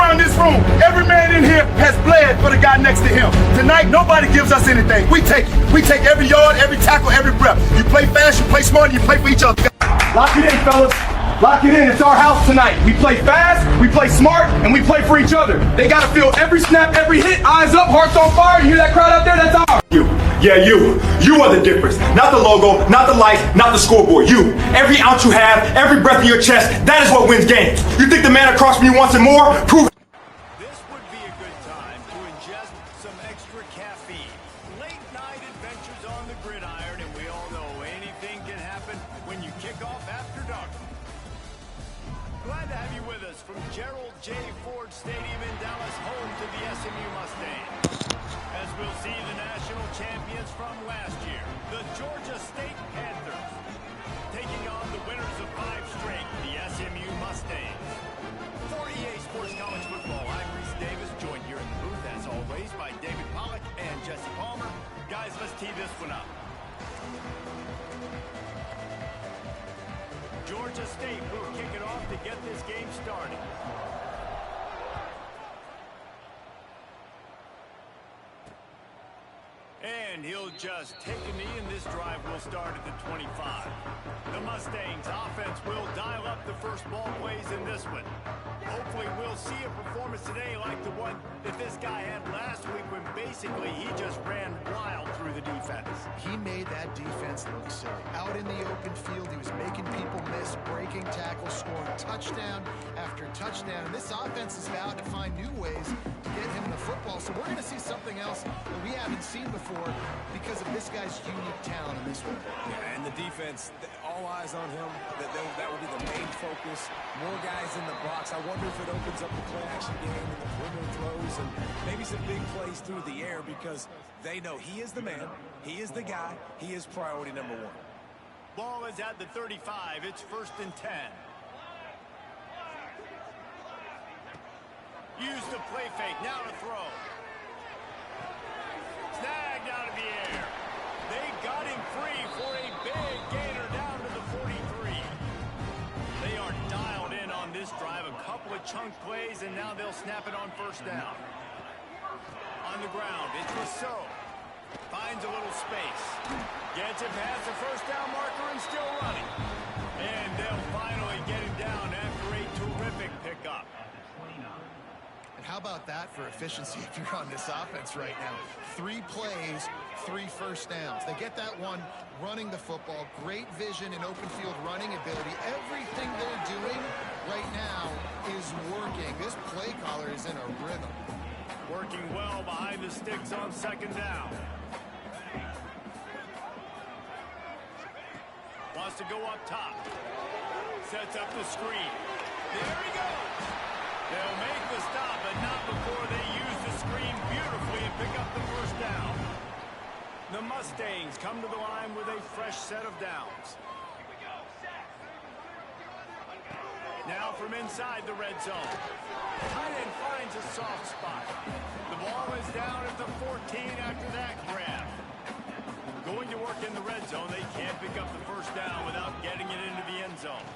around this room, every man in here has bled for the guy next to him. Tonight, nobody gives us anything. We take it. We take every yard, every tackle, every breath. You play fast, you play smart, you play for each other. Lock it in, fellas. Lock it in. It's our house tonight. We play fast, we play smart, and we play for each other. They got to feel every snap, every hit, eyes up, hearts on fire. You hear that crowd out there? That's ours. You. Yeah, you. You are the difference. Not the logo, not the lights, not the scoreboard. You. Every ounce you have, every breath in your chest, that is what wins games. You think the man across from you wants it more? Prove it. This would be a good time to ingest some extra caffeine. Late night adventures on the gridiron, and we all know anything can happen when you kick off after dark. Glad to have you with us from Gerald J. Ford Stadium in Dallas, home to the SMU Mustangs. As we'll see the national champions from last year, the Georgia State Panthers, taking on the winners of 5 straight, the SMU Mustangs. For EA Sports College Football, I'm Reese Davis, joined here in the booth, as always, by David Pollack and Jesse Palmer. Guys, let's tee this one up. Georgia State will kick it off to get this game started. And he'll just take a knee, and this drive will start at the 25. The Mustangs offense will dial up the first ball plays in this one. Hopefully we'll see a performance today like the one that this guy had last week when basically he just ran wild through the defense. He made that defense look silly. Out in the open field, he was making people miss, breaking tackles, scoring touchdown after touchdown. And this offense is bound to find new ways to get him the football. So we're going to see something else that we haven't seen before because of this guy's unique talent in this one. Yeah, and the defense, all eyes on him. That will be the main focus. More guys in the box. I wonder if it opens up the play-action game and the perimeter throws and maybe some big plays through the air because they know he is the man, he is the guy, he is priority number 1. Ball is at the 35. It's 1st and 10. Use the play fake. Now to throw. Snagged out of the air. They got him free for a big gainer down to the 43. They are dialed in on this drive. A couple of chunk plays, and now they'll snap it on 1st down. On the ground, it's Rousseau. Finds a little space. Gets it past the 1st down marker and still running. And they'll finally get him down after a terrific pickup. And how about that for efficiency if you're on this offense right now? 3 plays, 3 first downs. They get that one running the football. Great vision and open field running ability. Everything they're doing right now is working. This play caller is in a rhythm. Working well behind the sticks on 2nd down. Wants to go up top. Sets up the screen. There he goes. They'll make the stop, but not before they use the screen beautifully and pick up the 1st down. The Mustangs come to the line with a fresh set of downs. Now from inside the red zone. Tight end finds a soft spot. The ball is down at the 14 after that grab. Going to work in the red zone. They can't pick up the 1st down without getting it into the end zone.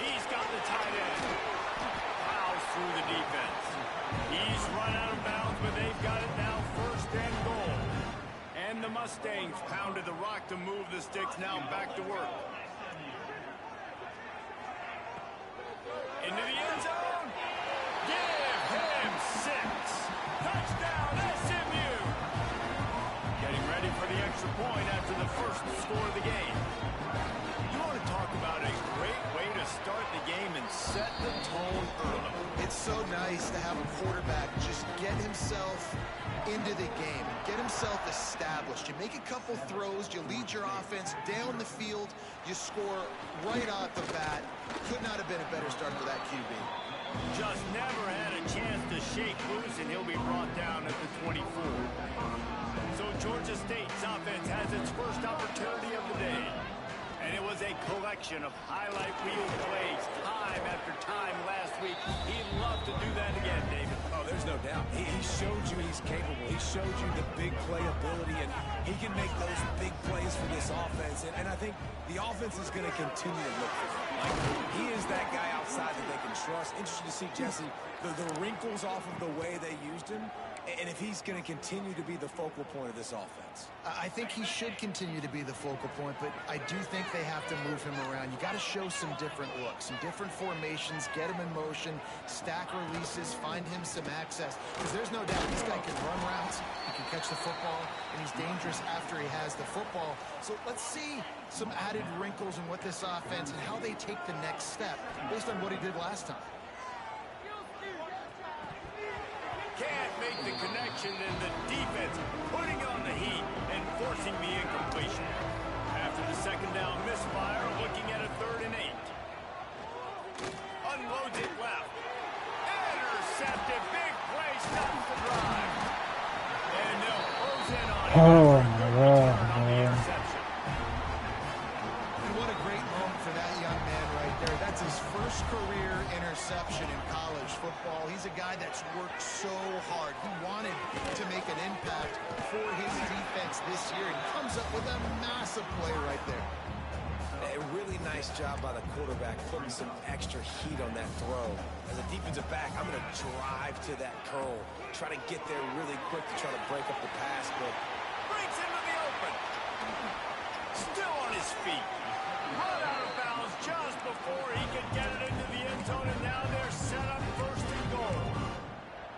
He's got the tight end. Plows through the defense. He's run out of bounds, but they've got it now 1st and goal. And the Mustangs pounded the rock to move the sticks now back to work. Into the end zone. Give him 6. Touchdown, SMU. Getting ready for the extra point after the 1st score of the game. You want to talk about a great way to start the game and set the tone early. It's so nice to have a quarterback just get himself into the game, get himself established. You make a couple throws, you lead your offense down the field, you score right off the bat. Could not have been a better start for that QB. Just never had a chance to shake loose, and he'll be brought down at the 24. So Georgia State's offense has its first opportunity of the day. And it was a collection of highlight reel plays time after time last week. He'd love to do that again, David. Oh, there's no doubt. He showed you he's capable. He showed you the big play ability, and he can make those big plays for this offense. And I think the offense is going to continue to look for him. Like, he is that guy outside that they can trust. Interesting to see, Jesse, the wrinkles off of the way they used him, and if he's going to continue to be the focal point of this offense. I think he should continue to be the focal point, but I do think they have to move him around. You got to show some different looks, some different formations, get him in motion, stack releases, find him some access. Because there's no doubt this guy can run routes, he can catch the football, and he's dangerous after he has the football. So let's see some added wrinkles in what this offense and how they take the next step based on what he did last time. Can't make the connection, and the defense putting on the heat and forcing the incompletion. After the second down misfire, looking at a 3rd and 8. Unloads it left. Intercepted. Big play. Stops the drive. And they'll close in on it. Oh, my God, man. And what a great moment for that young man right there. That's his first career interception in college football. He's a guy that's worked so hard. He wanted to make an impact for his defense this year. And he comes up with a massive play right there. A really nice job by the quarterback, putting some extra heat on that throw. As a defensive back, I'm going to drive to that curl, try to get there really quick to try to break up the pass, but Breaks into the open. Still on his feet. Run out of bounds just before he could get it into the end zone, and now they're set up 1st and goal.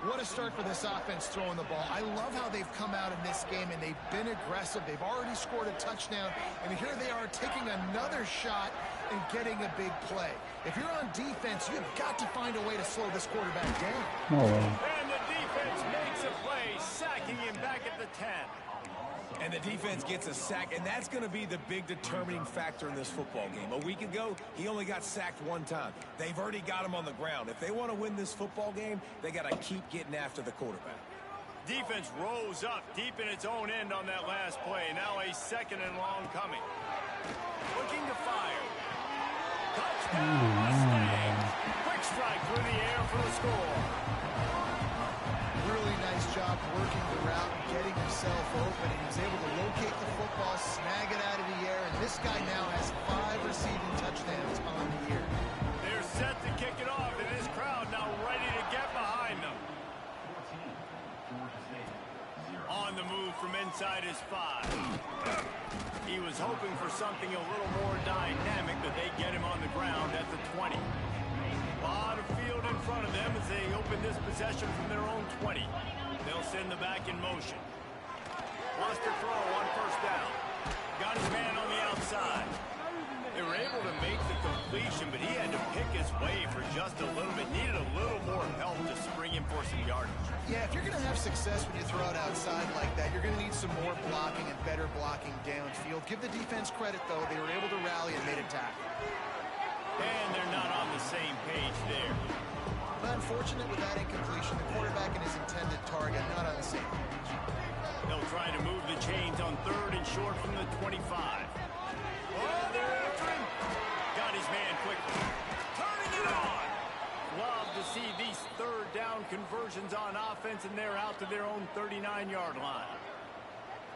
What a start for this offense throwing the ball. I love how they've come out in this game, and they've been aggressive. They've already scored a touchdown, and here they are taking another shot and getting a big play. If you're on defense, you've got to find a way to slow this quarterback down. Oh, And the defense makes a play, sacking him back at the 10. and the defense gets a sack, and that's going to be the big determining factor in this football game. A week ago, he only got sacked 1 time. They've already got him on the ground. If they want to win this football game, they got to keep getting after the quarterback. Defense rose up deep in its own end on that last play. Now a 2nd and long coming. Looking to fire. Touchdown, Mustangs. Quick strike through the air for the score. Really nice job working the route and getting himself open. He was able to locate the football, snag it out of the air, and this guy now has 5 receiving touchdowns on the year. They're set to kick it off, and this crowd now ready to get behind them. On the move from inside his 5. He was hoping for something a little more dynamic, but they get him on the ground at the 20. A lot of field in front of them as they open this possession from their own 20. They'll send the back in motion. Wants to throw on 1st down. Got his man on the outside. They were able to make the completion, but he had to pick his way for just a little bit. Needed a little more help to spring him for some yardage. Yeah, if you're going to have success when you throw it outside like that, you're going to need some more blocking and better blocking downfield. Give the defense credit, though. They were able to rally and made a tackle. And they're not on the same page there. Unfortunate with that incompletion. The quarterback and his intended target not on the same page. They'll try to move the chains on 3rd and short from the 25. Oh, they're entering. Got his man quickly. Turning it on. Love to see these 3rd down conversions on offense, and they're out to their own 39-yard line.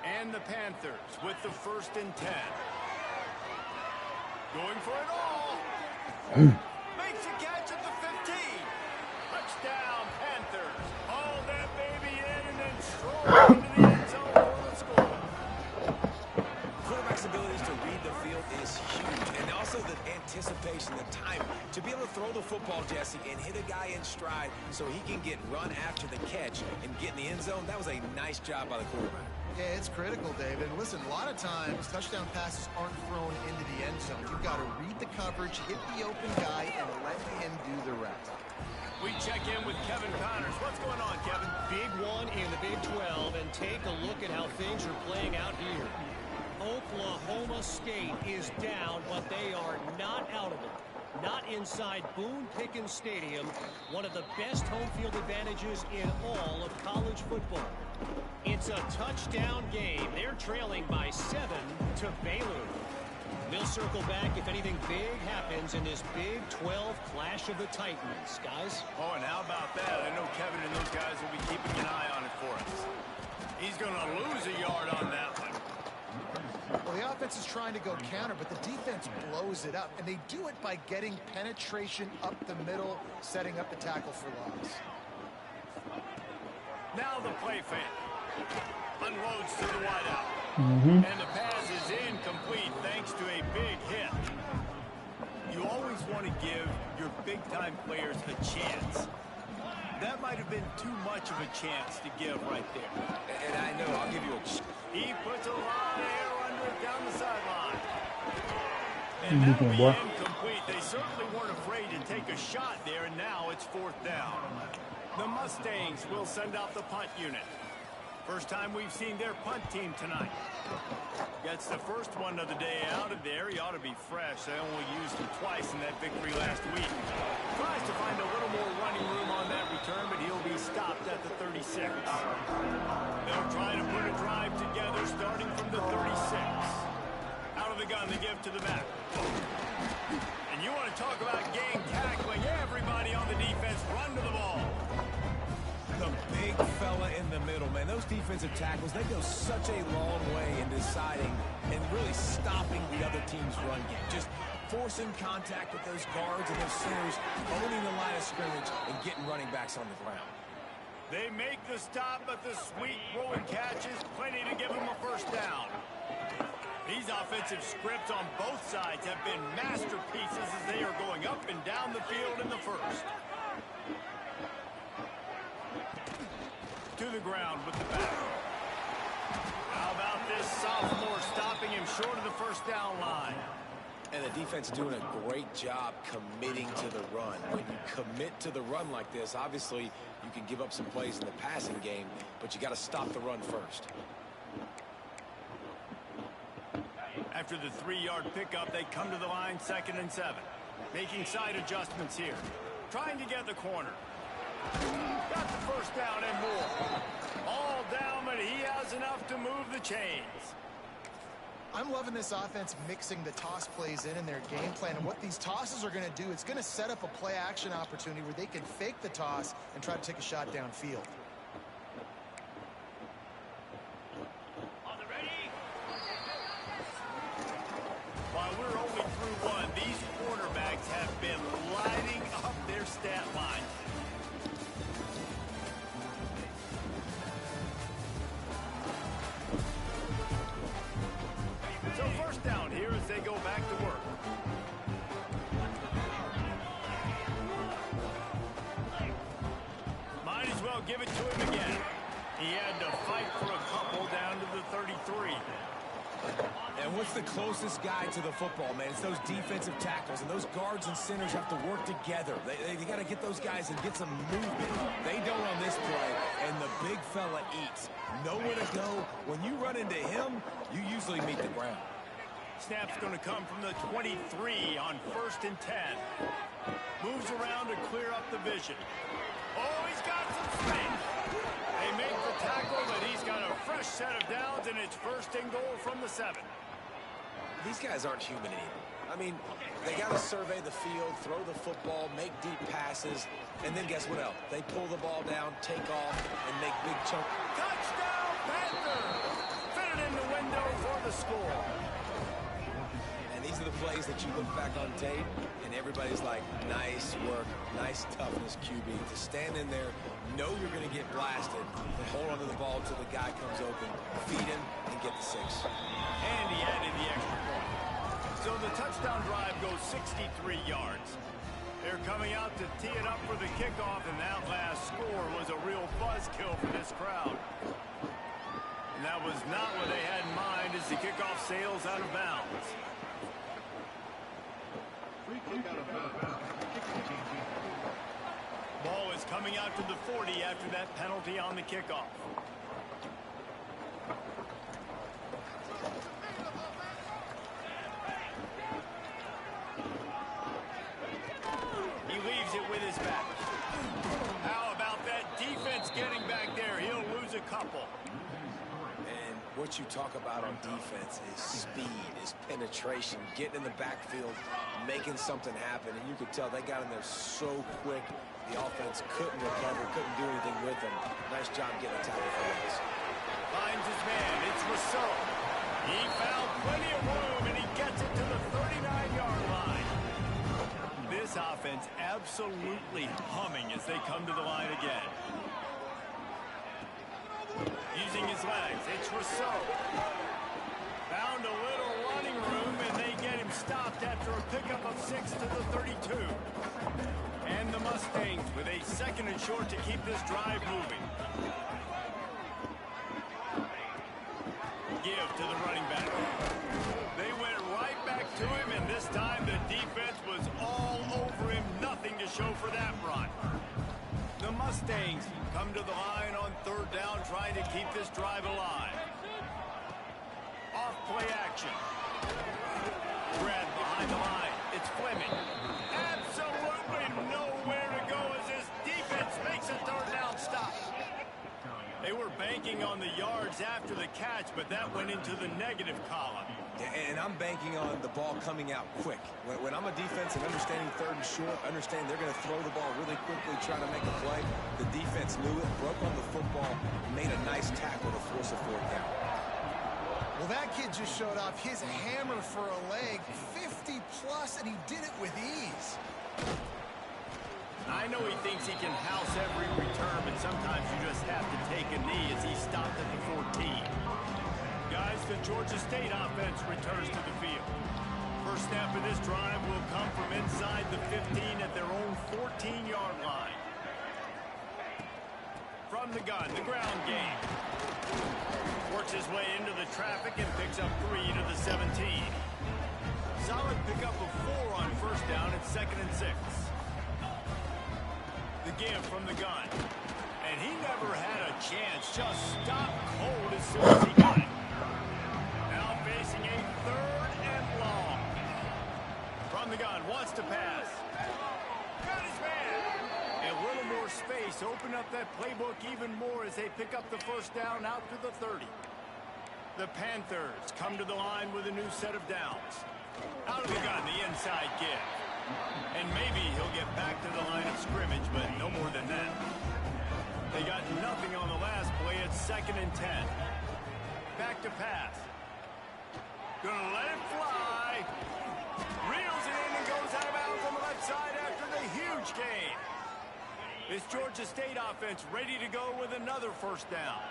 And the Panthers with the 1st and 10. Going for it all. Makes a catch at the 15. Touchdown, Panthers. Haul that baby in and then stroll into the end zone for the score. Quarterback's abilities to read the field is huge, and also the anticipation, the time to be able to throw the football, Jesse, and hit a guy in stride so he can get run after the catch and get in the end zone. That was a nice job by the quarterback. Yeah, it's critical, David. Listen, a lot of times, touchdown passes aren't thrown into the end zone. You've got to read the coverage, hit the open guy, and let him do the rest. We check in with Kevin Connors. What's going on, Kevin? Big one in the Big 12, and take a look at how things are playing out here. Oklahoma State is down, but they are not out of it. Not inside Boone Pickens Stadium, one of the best home field advantages in all of college football. It's a touchdown game. They're trailing by 7 to Baylor. We'll circle back if anything big happens in this Big 12 Clash of the Titans, guys. Oh, and how about that? I know Kevin and those guys will be keeping an eye on it for us. He's going to lose a yard on that one. Well, the offense is trying to go counter, but the defense blows it up, and they do it by getting penetration up the middle, setting up the tackle for loss. Now the play fake. Unloads to the wideout. And the pass is incomplete thanks to a big hit. You always want to give your big-time players a chance. That might have been too much of a chance to give right there. And I know, I'll give you a... He puts a lot of air under it down the sideline. And that'll be incomplete. They certainly weren't afraid to take a shot there, and now it's 4th down. The Mustangs will send out the punt unit. First time we've seen their punt team tonight. Gets the first one of the day out of there. He ought to be fresh. They only used him twice in that victory last week. Tries to find a little more running room on that return, but he'll be stopped at the 36. They'll try to put a drive together starting from the 36. Out of the gun, they give to the back. And you want to talk about game tackling. Everybody on the defense run to the ball. The big fella in the middle, man. Those defensive tackles, they go such a long way in deciding and really stopping the other team's run game. Just forcing contact with those guards and those centers, owning the line of scrimmage, and getting running backs on the ground. They make the stop, but the sweet throwing catches, plenty to give them a first down. These offensive scripts on both sides have been masterpieces as they are going up and down the field in the first. To the ground with the back. How about this sophomore stopping him short of the first down line? And the defense doing a great job committing to the run. When you commit to the run like this, obviously you can give up some plays in the passing game, but you got to stop the run first. After the 3-yard pickup, they come to the line 2nd and 7. Making side adjustments here. Trying to get the corner. Got the first down and more. All down, but he has enough to move the chains. I'm loving this offense mixing the toss plays in their game plan. And what these tosses are going to do, it's going to set up a play-action opportunity where they can fake the toss and try to take a shot downfield. On the ready? While we're only through one, these quarterbacks have been lighting up their stat line. So first down here as they go back to work. Might as well give it to him again. He had to fight for a couple down to the 33. And what's the closest guy to the football, man? It's those defensive tackles, and those guards and centers have to work together. They got to get those guys and get some movement. They don't on this play, and the big fella eats. Nowhere to go. When you run into him, you usually meet the ground. Snap's going to come from the 23 on 1st and 10. Moves around to clear up the vision. Oh, he's got some space. They make the tackle, but he's got a fresh set of downs, and it's 1st and goal from the 7. These guys aren't human anymore. I mean, they got to survey the field, throw the football, make deep passes, and then guess what else? They pull the ball down, take off, and make big chunk. Touchdown, Panthers! Fit it in the window for the score. And these are the plays that you look back on tape, and everybody's like, nice work, nice toughness, QB. To stand in there, know you're going to get blasted, and hold on to the ball until the guy comes open, feed him, and get the 6. And he added the extra point. So the touchdown drive goes 63 yards. They're coming out to tee it up for the kickoff, and that last score was a real buzzkill for this crowd. And that was not what they had in mind as the kickoff sails out of bounds. Ball is coming out to the 40 after that penalty on the kickoff. He leaves it with his back. How about that defense getting back there? He'll lose a couple. And what you talk about on defense is speed, is penetration, getting in the backfield, making something happen. And you could tell they got in there so quick, the offense couldn't recover, couldn't do anything with them. Nice job getting a tackle for this. Finds his man. It's Rousseau. He found plenty of room, and he gets it to the 39-yard line. This offense absolutely humming as they come to the line again. Using his legs, it's Rousseau. Found a little running room, and they get him stopped after a pickup of 6 to the 32. And the Mustangs with a 2nd and short to keep this drive moving. Give to the running back. They went right back to him, and this time the defense was all over him. Nothing to show for that run. The Mustangs come to the line on 3rd down, trying to keep this drive alive. Off play action. Brad behind the line. It's Fleming. Absolutely nowhere to go as this defense makes a 3rd down stop. They were banking on the yards after the catch, but that went into the negative column. And I'm banking on the ball coming out quick. When I'm a defense and understanding 3rd and short, understand they're going to throw the ball really quickly, trying to make a play. The defense knew it, broke on the football, made a nice tackle to force a 4th down. Well, that kid just showed off his hammer for a leg, 50-plus, and he did it with ease. I know he thinks he can house every return, but sometimes you just have to take a knee as he stopped at the 14. Guys, the Georgia State offense returns to the field. First snap of this drive will come from inside the 15 at their own 14-yard line. From the gun, the ground game. Works his way into the traffic and picks up 3 to the 17. Solid pickup of 4 on 1st down at 2nd and 6. The give from the gun. And he never had a chance. Just stopped cold as soon as he got it. Now facing a 3rd and long. From the gun, wants to pass. Got his man. A little more space. Open up that playbook even more as they pick up the 1st down out to the 30. The Panthers come to the line with a new set of downs. Out of the gun, the inside give. And maybe he'll get back to the line of scrimmage, but no more than that. They got nothing on the last play. It's 2nd and 10. Back to pass. Gonna let it fly. Reels it in and goes out of bounds on the left side after the huge gain. This Georgia State offense ready to go with another 1st down.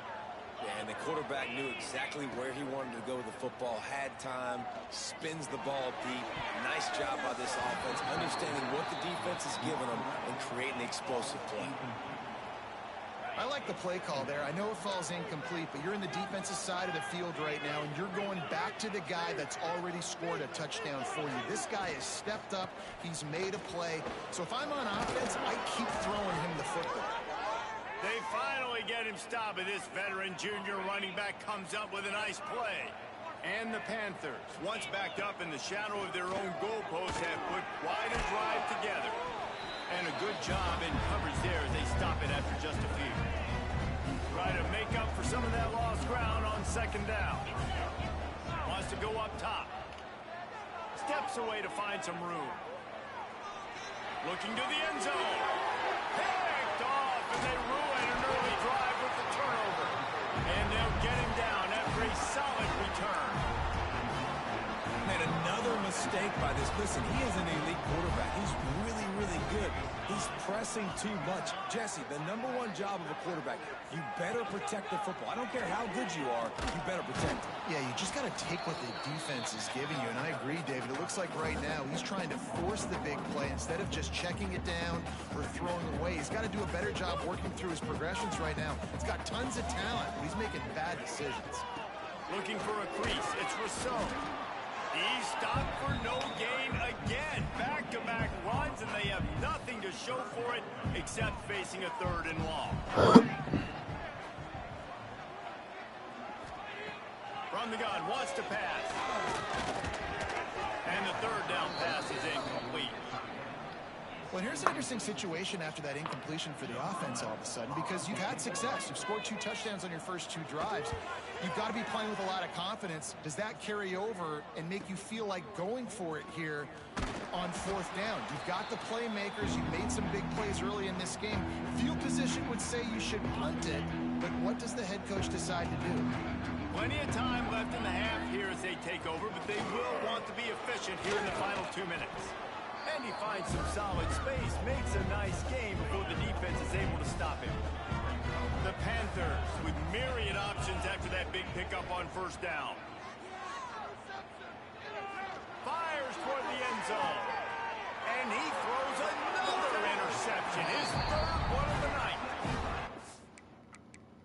Yeah, and the quarterback knew exactly where he wanted to go with the football, had time, spins the ball deep. Nice job by this offense, understanding what the defense is giving them and creating the explosive play. I like the play call there. I know it falls incomplete, but you're in the defensive side of the field right now, and you're going back to the guy that's already scored a touchdown for you. This guy has stepped up. He's made a play. So if I'm on offense, I keep throwing him the football. They finally get him stopped, but this veteran junior running back comes up with a nice play. And the Panthers, once backed up in the shadow of their own goalpost, have put quite a drive together. And a good job in coverage there as they stop it after just a few. Try to make up for some of that lost ground on 2nd down. Wants to go up top. Steps away to find some room. Looking to the end zone. Picked off, and they ruin an early drive with the turnover. And they'll get him down after a solid return. Made another mistake by this. Listen, he is an elite quarterback. He's really, really good. He's pressing too much. Jesse, the #1 job of a quarterback, you better protect the football. I don't care how good you are, you better protect it. Yeah, you just got to take what the defense is giving you, and I agree, David. It looks like right now he's trying to force the big play instead of just checking it down or throwing away. He's got to do a better job working through his progressions right now. He's got tons of talent, but he's making bad decisions. Looking for a crease. It's Rousseau. He stopped for no gain again. Back-to-back runs, and they have nothing to show for it except facing a 3rd and long. From the gun, wants to pass. And the 3rd down pass is incomplete. Well, here's an interesting situation after that incompletion for the offense all of a sudden, because you've had success. You've scored 2 touchdowns on your first 2 drives. You've got to be playing with a lot of confidence. Does that carry over and make you feel like going for it here on 4th down. You've got the playmakers. You've made some big plays early in this game. Field position would say you should punt it, but what does the head coach decide to do? Plenty of time left in the half here as they take over, but they will want to be efficient here in the final 2 minutes. And he finds some solid space, makes a nice game before the defense is able to stop him. The Panthers with myriad options after that big pickup on 1st down. Fires toward the end zone. And he throws another interception. His 3rd one of the night.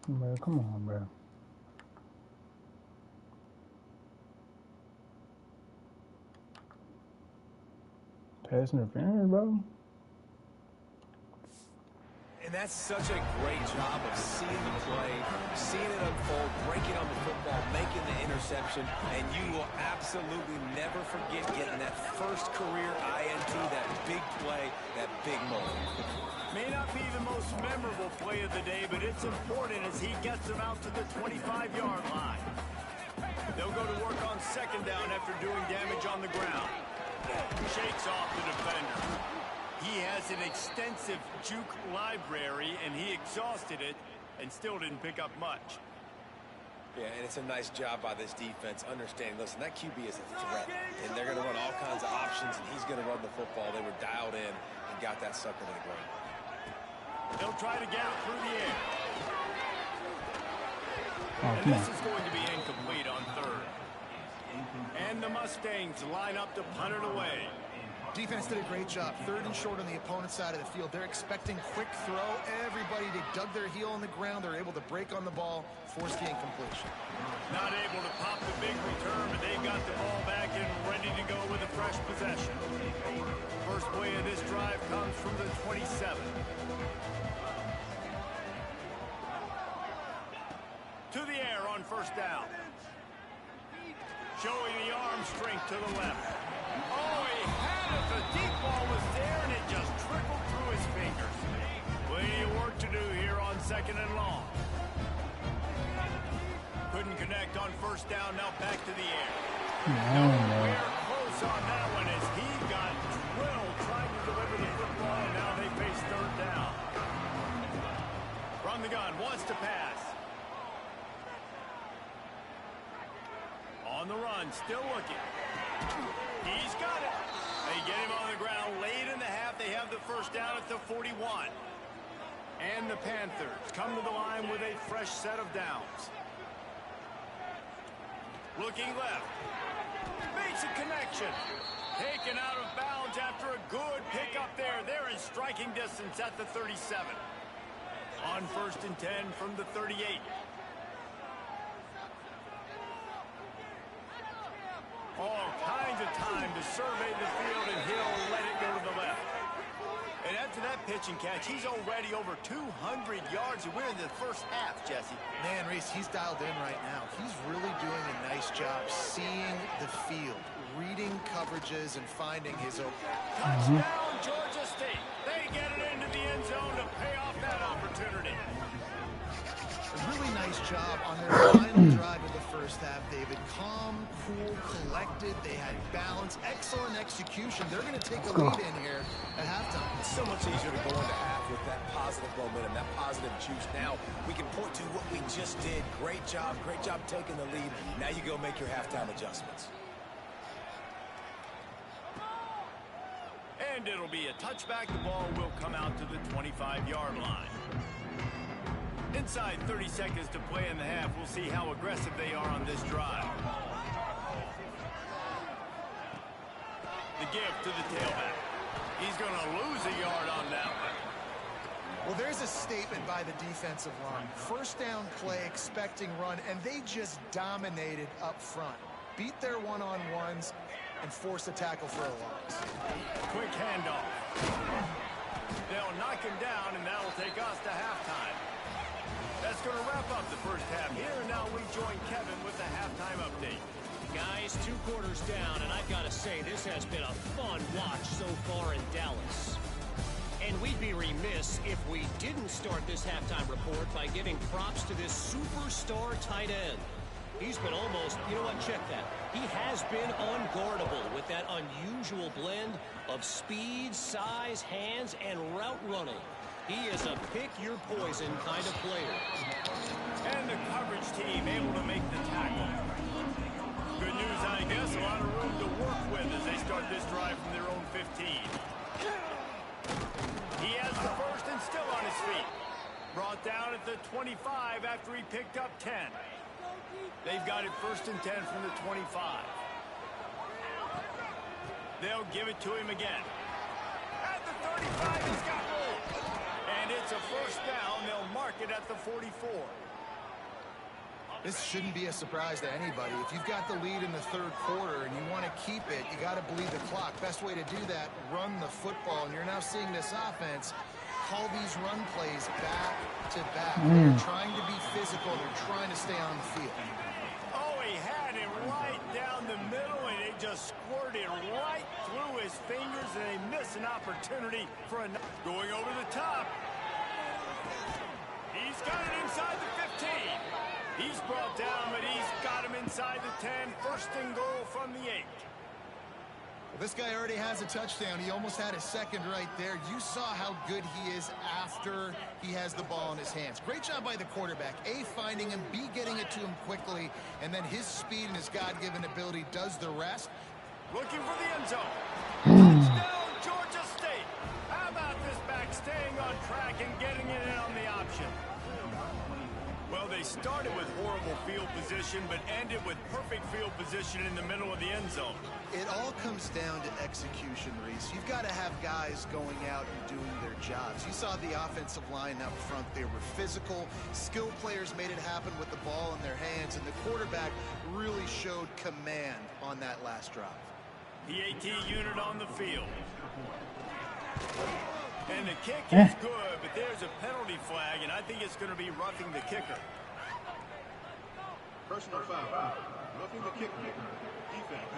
Bro, come on, bro. Pass interference, bro. And that's such a great job of seeing the play, seeing it unfold, breaking on the football, making the interception, and you will absolutely never forget getting that first career INT, that big play, that big moment. May not be the most memorable play of the day, but it's important as he gets them out to the 25-yard line. They'll go to work on 2nd down after doing damage on the ground. Shakes off the defender. He has an extensive juke library, and he exhausted it and still didn't pick up much. Yeah, and it's a nice job by this defense understanding, listen, that QB is a threat, and they're going to run all kinds of options, and he's going to run the football. They were dialed in and got that sucker to the ground. They'll try to get it through the air. Oh, And this is going to be incomplete on 3rd. And the Mustangs line up to punt it away. Defense did a great job. 3rd and short on the opponent's side of the field. They're expecting quick throw. Everybody, they dug their heel on the ground. They're able to break on the ball, force the incompletion. Not able to pop the big return, but they've got the ball back and ready to go with a fresh possession. First play of this drive comes from the 27. To the air on 1st down. Showing the arm strength to the left. Oh, he had it. The deep ball was there, and it just trickled through his fingers. Plenty of work to do here on 2nd and long. Couldn't connect on 1st down. Now back to the air. Nowhere close on that one as he got drilled trying to deliver the football, and now they face 3rd down. From the gun, wants to pass. On the run, still looking. He's got it. They get him on the ground late in the half. They have the 1st down at the 41. And the Panthers come to the line with a fresh set of downs. Looking left. Makes a connection. Taken out of bounds after a good pickup there. They're in striking distance at the 37. On 1st and 10 from the 38. All kinds of time to survey the field, and he'll let it go to the left. And after that pitch and catch, he's already over 200 yards, and we're in the 1st half, Jesse. Man, Reese, he's dialed in right now. He's really doing a nice job seeing the field, reading coverages, and finding his open. Touchdown, Georgia State. They get it into the end zone to pay off that opportunity. A really nice job on their final drive of the 1st half, David. Calm, cool, collected. They had balance, excellent execution. They're going to take a lead in here at halftime. It's so much easier to go into half with that positive momentum, that positive juice. Now we can point to what we just did. Great job taking the lead. Now you go make your halftime adjustments. And it'll be a touchback. The ball will come out to the 25-yard line. Inside 30 seconds to play in the half. We'll see how aggressive they are on this drive. The give to the tailback. He's going to lose a yard on that one. Well, there's a statement by the defensive line. 1st down play, expecting run, and they just dominated up front. Beat their one-on-ones and forced a tackle for a loss. Quick handoff. They'll knock him down, and that'll take us to halftime. That's going to wrap up the 1st half here, and now we join Kevin with the halftime update. Guys, 2 quarters down, and I've got to say, this has been a fun watch so far in Dallas. And we'd be remiss if we didn't start this halftime report by giving props to this superstar tight end. He's been almost, you know what, check that. He has been unguardable with that unusual blend of speed, size, hands, and route running. He is a pick-your-poison kind of player. And the coverage team able to make the tackle. Good news, I guess. A lot of room to work with as they start this drive from their own 15. He has the first and still on his feet. Brought down at the 25 after he picked up 10. They've got it first and 10 from the 25. They'll give it to him again. At the 35, he's got room. And it's a first down. They'll mark it at the 44. This shouldn't be a surprise to anybody. If you've got the lead in the third quarter and you want to keep it, you got to bleed the clock. Best way to do that, run the football. And you're now seeing this offense call these run plays back to back. They're trying to be physical. They're trying to stay on the field. Oh, he had it right down the middle, and it just squirted right through his fingers, and they miss an opportunity for a... Going over the top. He's got it inside the 15. He's brought down, but he's got him inside the 10. First and goal from the 8. This guy already has a touchdown. He almost had a second right there. You saw how good he is after he has the ball in his hands. Great job by the quarterback. A, finding him, B, getting it to him quickly, and then his speed and his God-given ability does the rest. Looking for the end zone. Touchdown, Georgia State. How about this back staying on track and getting it in on the option? Well, they started with horrible field position, but ended with perfect field position in the middle of the end zone. It all comes down to execution, Reese. You've got to have guys going out and doing their jobs. You saw the offensive line up front. They were physical. Skilled players made it happen with the ball in their hands, and the quarterback really showed command on that last drive. The AT unit on the field. And the kick is good, but there's a penalty flag, and I think it's going to be roughing the kicker. Personal foul. Roughing the kicker. Defense.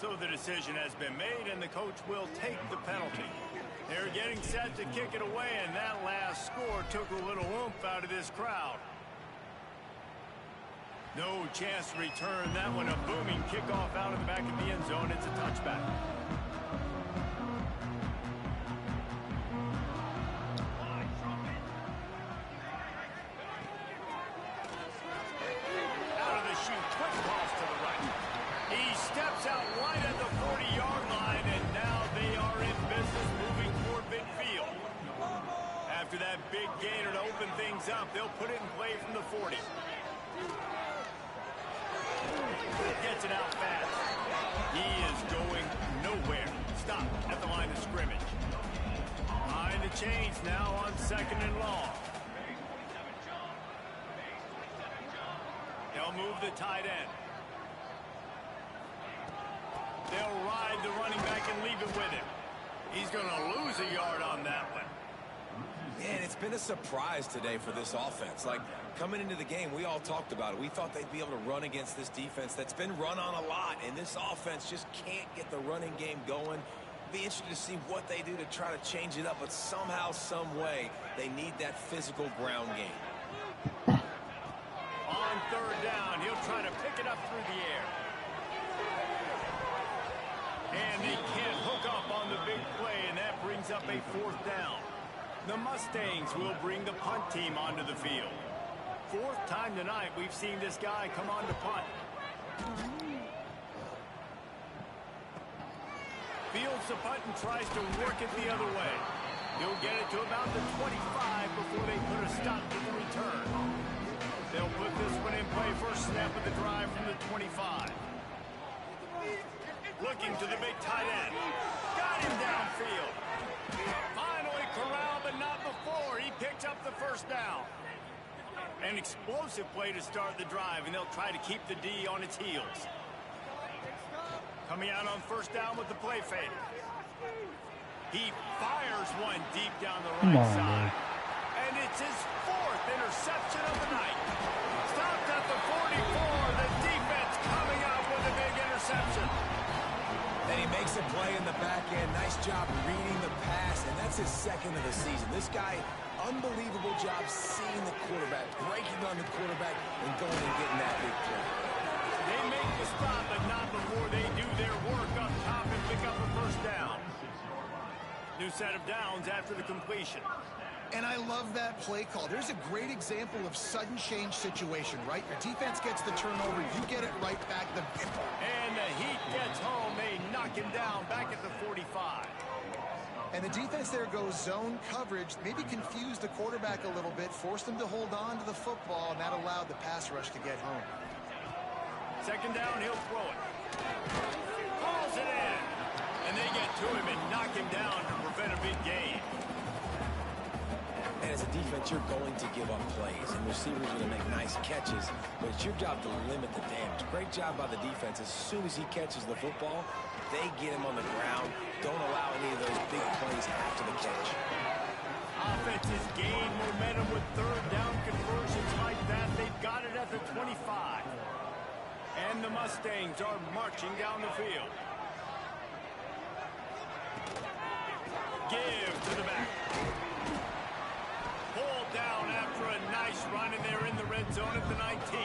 So the decision has been made, and the coach will take the penalty. They're getting set to kick it away, and that last score took a little oomph out of this crowd. No chance to return that one. A booming kickoff out of the back of the end zone. It's a touchback. Out of the chute, quick toss to the right. He steps out right at the 40-yard line, and now they are in business moving toward midfield. After that big gainer to open things up, they'll put it in play from the 40. Gets it out fast. He is going nowhere. Stop at the line of scrimmage. Behind the chains now on second and long. They'll move the tight end. They'll ride the running back and leave it with him. He's going to lose a yard on that one. Man, it's been a surprise today for this offense. Like, coming into the game, we all talked about it. We thought they'd be able to run against this defense that's been run on a lot, and this offense just can't get the running game going. Be interested to see what they do to try to change it up, but somehow, some way, they need that physical ground game. On third down, he'll try to pick it up through the air. And they can't hook up on the big play, and that brings up a fourth down. The Mustangs will bring the punt team onto the field. Fourth time tonight we've seen this guy come on to punt. Fields the punt and tries to work it the other way. He'll get it to about the 25 before they put a stop to the return. They'll put this one in play. First snap of the drive from the 25. Looking to the big tight end. Got him downfield. Finally corralled, but not before. He picks up the first down. An explosive play to start the drive, and they'll try to keep the D on its heels. Coming out on first down with the play fake. He fires one deep down the right side. And it's his fourth interception of the night. Stopped at the 44. The defense coming out with a big interception. And he makes a play in the back end. Nice job reading the pass, and that's his second of the season. This guy, unbelievable job seeing the quarterback, breaking on the quarterback, and going and getting that big play. make the stop, but not before they do their work up top and pick up a first down. New set of downs after the completion. And I love that play call. There's a great example of sudden change situation, right? Your defense gets the turnover, you get it right back. And the Heat gets home. They knock him down back at the 45. And the defense there goes zone coverage, maybe confused the quarterback a little bit, forced him to hold on to the football, and that allowed the pass rush to get home. Second down, he'll throw it. Falls it in. And they get to him and knock him down to prevent a big gain. And as a defense, you're going to give up plays, and receivers are going to make nice catches, but it's your job to limit the damage. Great job by the defense. As soon as he catches the football, they get him on the ground. Don't allow any of those big plays after the catch. Offenses gain momentum with third down conversions like that. They've got it at the 25. And the Mustangs are marching down the field. Give to the back. Pulled down after a nice run, and they're in the red zone at the 19.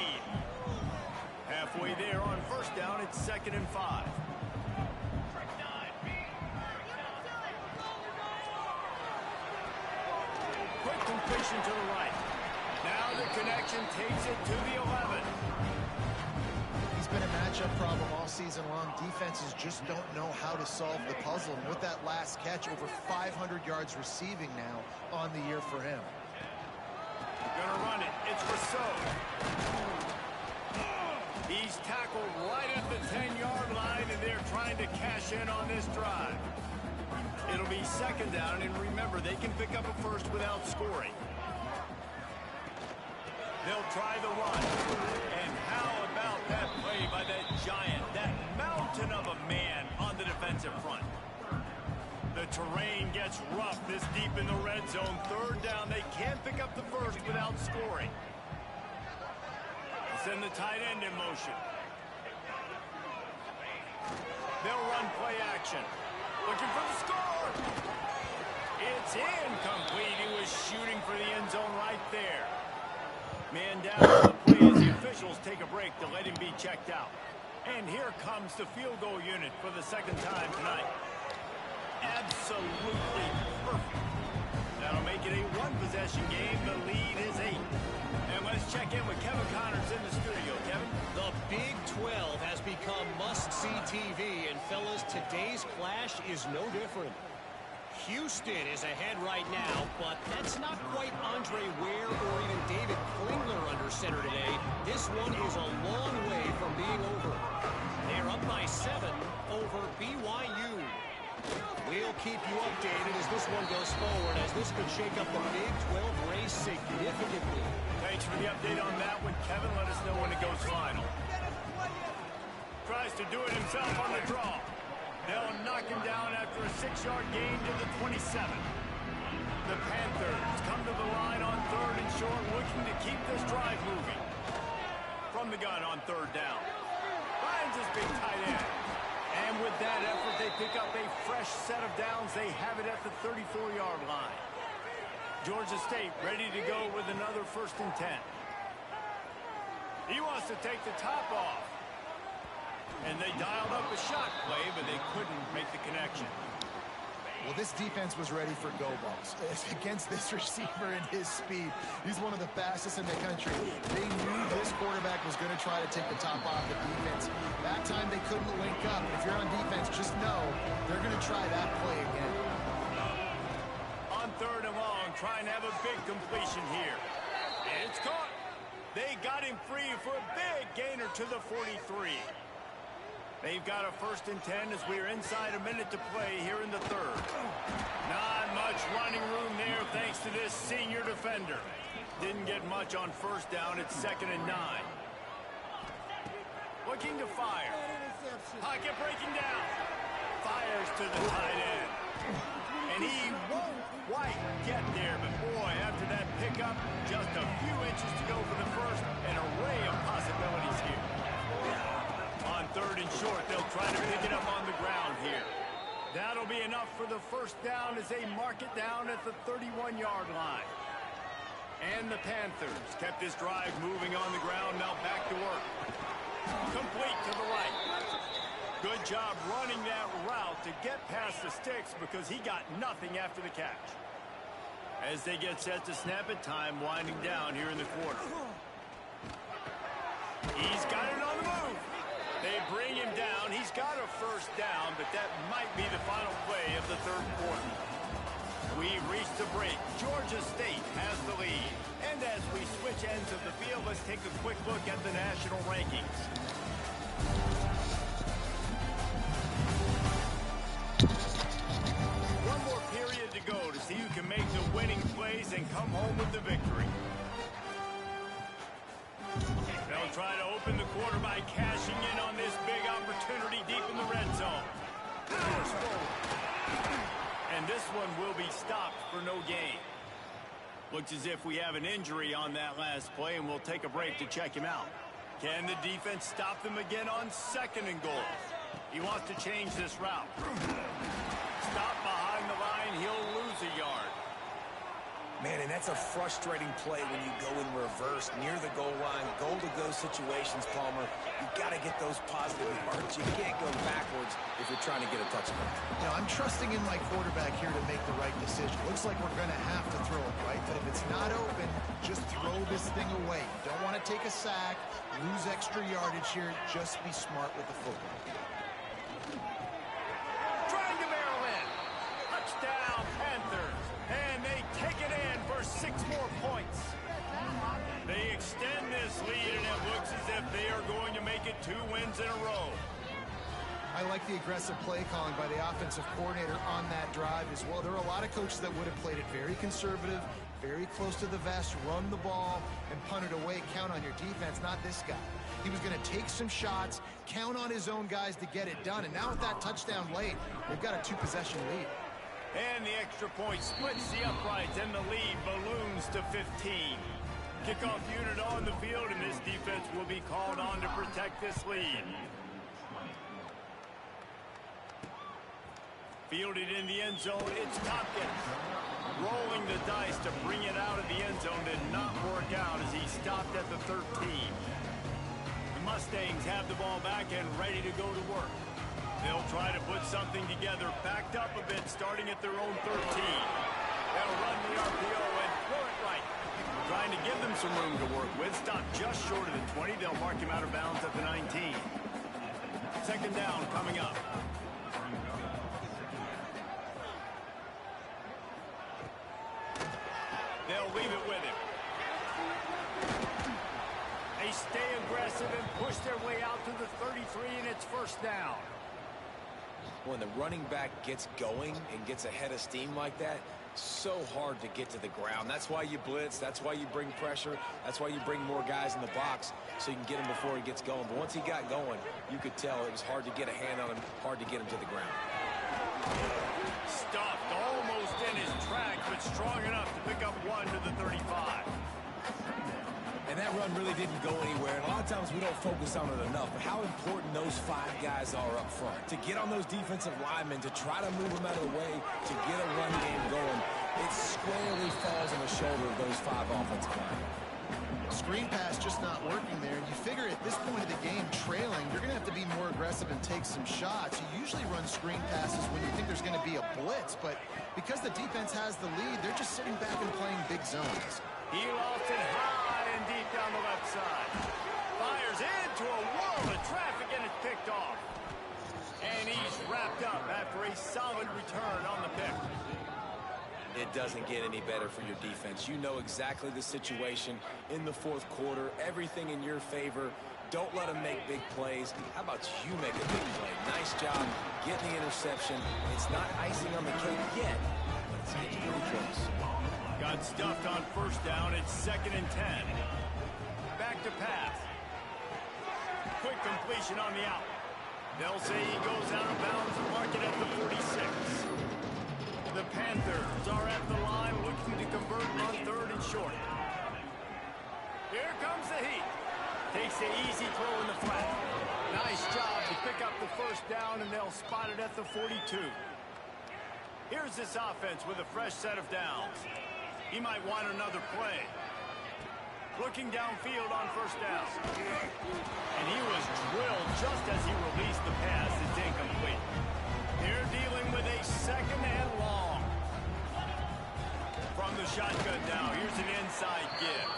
Halfway there on first down, it's 2nd and 5. Quick completion to the right. Now the connection takes it to the 11. He's been a matchup problem all season long. Defenses just don't know how to solve the puzzle. And with that last catch, over 500 yards receiving now on the year for him. Gonna run it. It's Rousseau. He's tackled right at the 10-yard line, and they're trying to cash in on this drive. It'll be 2nd down, and remember, they can pick up a first without scoring. They'll try the run. And how about that play by that giant, that mountain of a man on the defensive front? The terrain gets rough this deep in the red zone. 3rd down, they can't pick up the first without scoring. Send the tight end in motion. They'll run play action. Looking for the score. It's incomplete. He was shooting for the end zone right there. Man down on the play as the officials take a break to let him be checked out. And here comes the field goal unit for the 2nd time tonight. Absolutely perfect. That'll make it a one-possession game. The lead is 8. And let's check in with Kevin Connors in the studio. Kevin? The Big 12 has become must-see TV, and fellas, today's clash is no different. Houston is ahead right now, but that's not quite Andre Ware or even David Klingler under center today. This one is a long way from being over. They're up by 7 over BYU. We'll keep you updated as this one goes forward, as this could shake up the Big 12 race significantly. Thanks for the update on that one, Kevin. Let us know when it goes final. Tries to do it himself on the draw. They'll knock him down after a 6-yard gain to the 27. The Panthers come to the line on 3rd and short, looking to keep this drive moving. From the gun on 3rd down. Finds his big tight end. And with that effort, they pick up a fresh set of downs. They have it at the 34-yard line. Georgia State ready to go with another 1st and 10. He wants to take the top off. And they dialed up a shot play, but they couldn't make the connection. Well, this defense was ready for go balls. Against this receiver and his speed, he's one of the fastest in the country. They knew this quarterback was going to try to take the top off the defense. That time they couldn't link up. If you're on defense, just know they're going to try that play again. On 3rd and long, trying to have a big completion here. And it's caught. They got him free for a big gainer to the 43. They've got a 1st and 10 as we're inside a minute to play here in the 3rd. Not much running room there thanks to this senior defender. Didn't get much on 1st down. It's 2nd and 9. Looking to fire. Pocket breaking down. Fires to the tight end. And he won't quite get there. But boy, after that pickup, just a few inches to go for the first. An array of possibilities here. On 3rd and short, they'll try to pick it up on the ground here. That'll be enough for the 1st down as they mark it down at the 31-yard line. And the Panthers kept this drive moving on the ground. Now back to work. Complete to the right. Good job running that route to get past the sticks because he got nothing after the catch. As they get set to snap it, time winding down here in the quarter. He's got it on the move. They bring him down. He's got a first down, but that might be the final play of the third quarter. We've reached the break. Georgia State has the lead. And as we switch ends of the field, let's take a quick look at the national rankings. One more period to go to see who can make the winning plays and come home with the victory. They'll try to open the quarter by cashing in on this big opportunity deep in the red zone. And this one will be stopped for no gain. Looks as if we have an injury on that last play, and we'll take a break to check him out. Can the defense stop them again on 2nd and goal? He wants to change this route. Stop behind the line, he'll lose a yard. Man, and that's a frustrating play when you go in reverse near the goal line, goal-to-go situations, Palmer. You've got to get those positive yards. You can't go backwards if you're trying to get a touchdown. Now, I'm trusting in my quarterback here to make the right decision. Looks like we're going to have to throw it, right? But if it's not open, just throw this thing away. You don't want to take a sack, lose extra yardage here. Just be smart with the football. Trying to barrel in. Touchdown, Panthers. And they take it in for 6 more points. They extend this lead, and it looks as if they are going to make it 2 wins in a row. I like the aggressive play calling by the offensive coordinator on that drive as well. There are a lot of coaches that would have played it very conservative, very close to the vest, run the ball, and punt it away. Count on your defense, not this guy. He was going to take some shots, count on his own guys to get it done. And now with that touchdown late, they've got a 2-possession lead. And the extra point splits the uprights, and the lead balloons to 15. Kickoff unit on the field, and this defense will be called on to protect this lead. Fielded in the end zone, it's Tompkins. Rolling the dice to bring it out of the end zone did not work out as he stopped at the 13. The Mustangs have the ball back and ready to go to work. They'll try to put something together, backed up a bit, starting at their own 13. They'll run the RPO and throw it right. Trying to give them some room to work with. Stop just short of the 20. They'll mark him out of bounds at the 19. 2nd down coming up. They'll leave it with him. They stay aggressive and push their way out to the 33, and it's 1st down. When the running back gets going and gets ahead of steam like that, so hard to get to the ground. That's why you blitz. That's why you bring pressure. That's why you bring more guys in the box so you can get him before he gets going. But once he got going, you could tell it was hard to get a hand on him, hard to get him to the ground. Stuffed almost in his tracks, but strong enough to pick up 1 to the 35. And that run really didn't go anywhere. And a lot of times we don't focus on it enough. But how important those 5 guys are up front. To get on those defensive linemen, to try to move them out of the way, to get a run game going, it squarely falls on the shoulder of those 5 offensive linemen. Screen pass just not working there. And you figure at this point of the game, trailing, you're going to have to be more aggressive and take some shots. You usually run screen passes when you think there's going to be a blitz. But because the defense has the lead, they're just sitting back and playing big zones. He lost it high and deep down the left side. Fires into a wall of traffic, and it's picked off. And he's wrapped up after a solid return on the pick. It doesn't get any better for your defense. You know exactly the situation in the 4th quarter. Everything in your favor. Don't let them make big plays. How about you make a big play? Nice job getting the interception. It's not icing on the cake yet, but it's getting pretty close. Got stuffed on 1st down. It's 2nd and 10. Back to pass. Quick completion on the out. They'll say he goes out of bounds and mark it at the 46. The Panthers are at the line looking to convert on 3rd and short. Here comes the heat. Takes the easy throw in the flat. Nice job to pick up the 1st down, and they'll spot it at the 42. Here's this offense with a fresh set of downs. He might want another play. Looking downfield on first down. And he was drilled just as he released the pass. It's incomplete. They're dealing with a second and long. From the shotgun now, here's an inside give.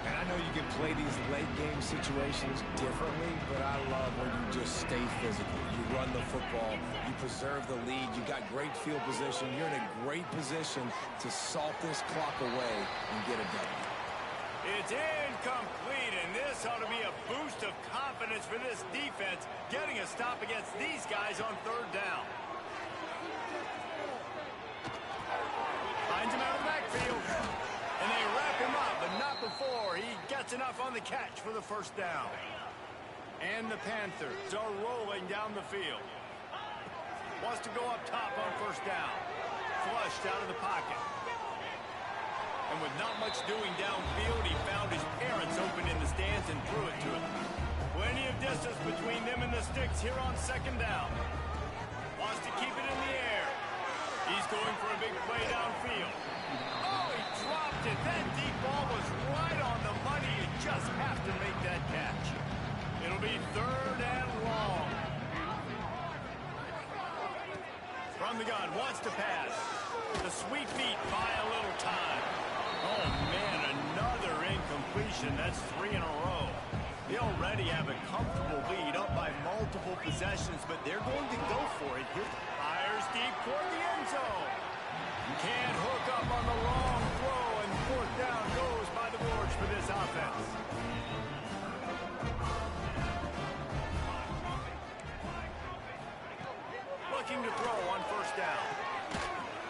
And I know you can play these late game situations differently, but I love when you just stay physical. You run the football, you preserve the lead, you got great field position, you're in a great position to salt this clock away and get it done. It's incomplete, and this ought to be a boost of confidence for this defense, getting a stop against these guys on third down. Finds him out of the backfield. And they wrap him up, but not before he gets enough on the catch for the first down. And the Panthers are rolling down the field. Wants to go up top on first down. Flushed out of the pocket. And with not much doing downfield, he found his parents open in the stands and threw it to him. Plenty of distance between them and the sticks here on second down. Wants to keep it in the air. He's going for a big play downfield. Oh, he dropped it. That deep ball was right on the money. You just have to make that catch. It'll be third and long. From the gun, wants to pass. The sweet feet buy a little time. Oh, man, another incompletion. That's 3 in a row. They already have a comfortable lead up by multiple possessions, but they're going to go for it. Here, fires deep toward the end zone. Can't hook up on the long throw, and fourth down goes by the boards for this offense. Looking to throw on first down.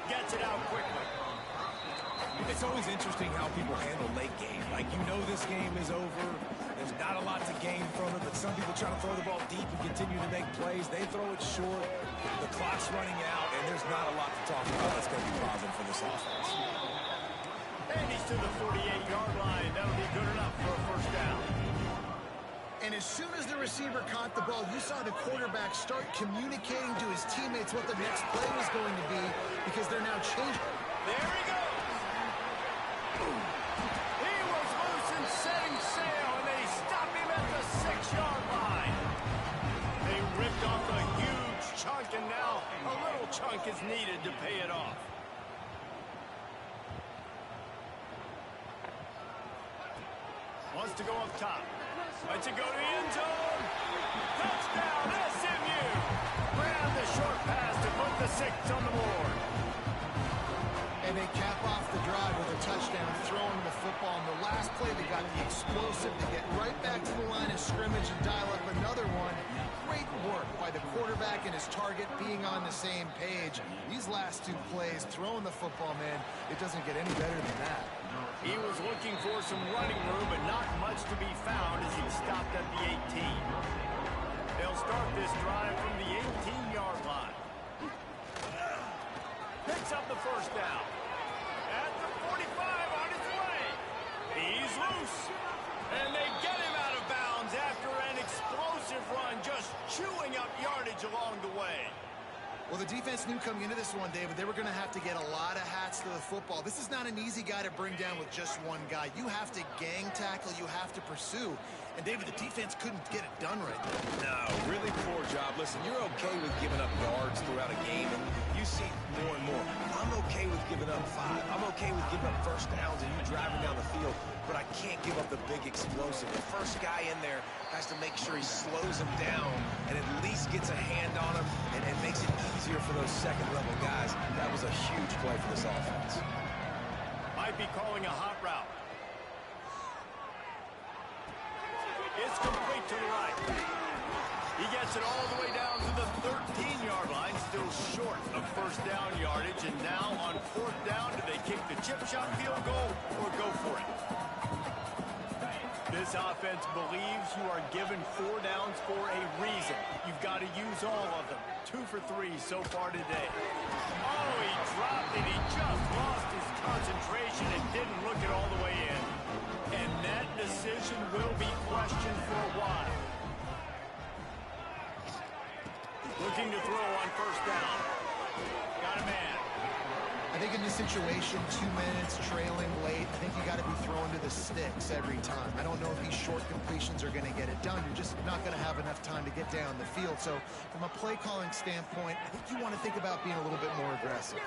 Gets it out quickly. It's always interesting how people handle late game. Like, you know this game is over. There's not a lot to gain from it, but some people try to throw the ball deep and continue to make plays. They throw it short. The clock's running out, and there's not a lot to talk about. That's going to be positive for this offense. And he's to the 48-yard line. That'll be good enough for a first down. And as soon as the receiver caught the ball, you saw the quarterback start communicating to his teammates what the next play was going to be because they're now changing. There he goes. He was loose and setting sail, and they stopped him at the 6-yard line. They ripped off a huge chunk, and now a little chunk is needed to pay it off. Wants to go up top. Lets it go to the end zone. Touchdown, SMU. Grab the short pass to put the 6 on the board. And they cap off the drive with a touchdown, throwing the football. In the last play, they got the explosive to get right back to the line of scrimmage and dial up another one. Great work by the quarterback and his target being on the same page. These last 2 plays, throwing the football, man, it doesn't get any better than that. He was looking for some running room, but not much to be found as he stopped at the 18. They'll start this drive from the 18-yard line. Picks up the first down. At the 45 on his way. He's loose. And they get him out of bounds after an explosive run, just chewing up yardage along the way. Well, the defense knew coming into this one, David, they were going to have to get a lot of hats to the football. This is not an easy guy to bring down with just one guy. You have to gang tackle, you have to pursue. And, David, the defense couldn't get it done right there. No, really poor job. Listen, you're okay with giving up yards throughout a game, and you see more and more. I'm okay with giving up 5. I'm okay with giving up first downs and you driving down the field, but I can't give up the big explosive. The first guy in there has to make sure he slows him down and at least gets a hand on him and makes it easier for those second-level guys. That was a huge play for this offense. Might be calling a hot route. It's complete to the right. He gets it all the way down to the 13-yard line, still short of first down yardage. And now on fourth down, do they kick the chip shot field goal or go for it? This offense believes you are given 4 downs for a reason. You've got to use all of them. 2 for 3 so far today. Oh, he dropped it. He just lost his concentration and didn't look it all the way in. And that decision will be questioned for a while. Looking to throw on first down. Got a man. I think in this situation, 2 minutes, trailing late, I think you got to be thrown to the sticks every time. I don't know if these short completions are going to get it done. You're just not going to have enough time to get down the field. So from a play calling standpoint, I think you want to think about being a little bit more aggressive.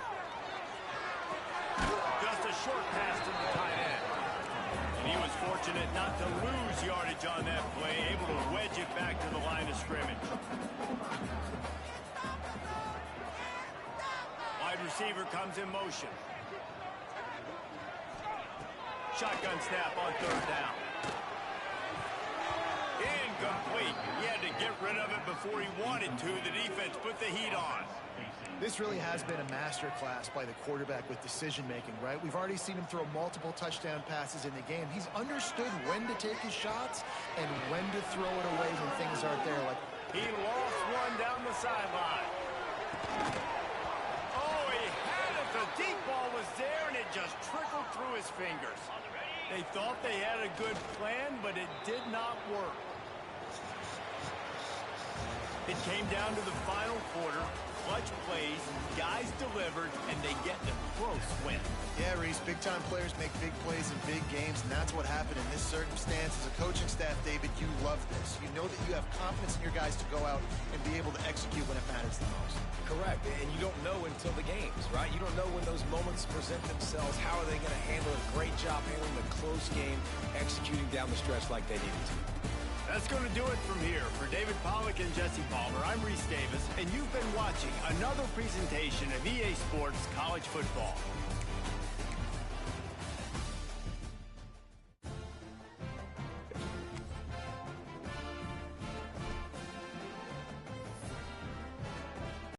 Just a short pass to the tight end. And he was fortunate not to lose yardage on that play, able to wedge it back to the line of scrimmage. Wide receiver comes in motion. Shotgun snap on 3rd down. Incomplete. He had to get rid of it before he wanted to. The defense put the heat on. This really has been a masterclass by the quarterback with decision-making, right? We've already seen him throw multiple touchdown passes in the game. He's understood when to take his shots and when to throw it away when things aren't there. Like, he lost one down the sideline. Oh, he had it. The deep ball was there, and it just trickled through his fingers. They thought they had a good plan, but it did not work. It came down to the final quarter. Clutch plays, guys delivered, and they get the close win. yeah, Reese, big-time players make big plays in big games, and that's what happened in this circumstance. As a coaching staff, David, you love this. You know that you have confidence in your guys to go out and be able to execute when it matters the most. Correct, and you don't know until the games, right? You don't know when those moments present themselves. How are they going to handle a great job handling the close game, executing down the stretch like they needed to? That's going to do it from here. For David Pollack and Jesse Palmer, I'm Reese Davis, and you've been watching another presentation of EA Sports College Football.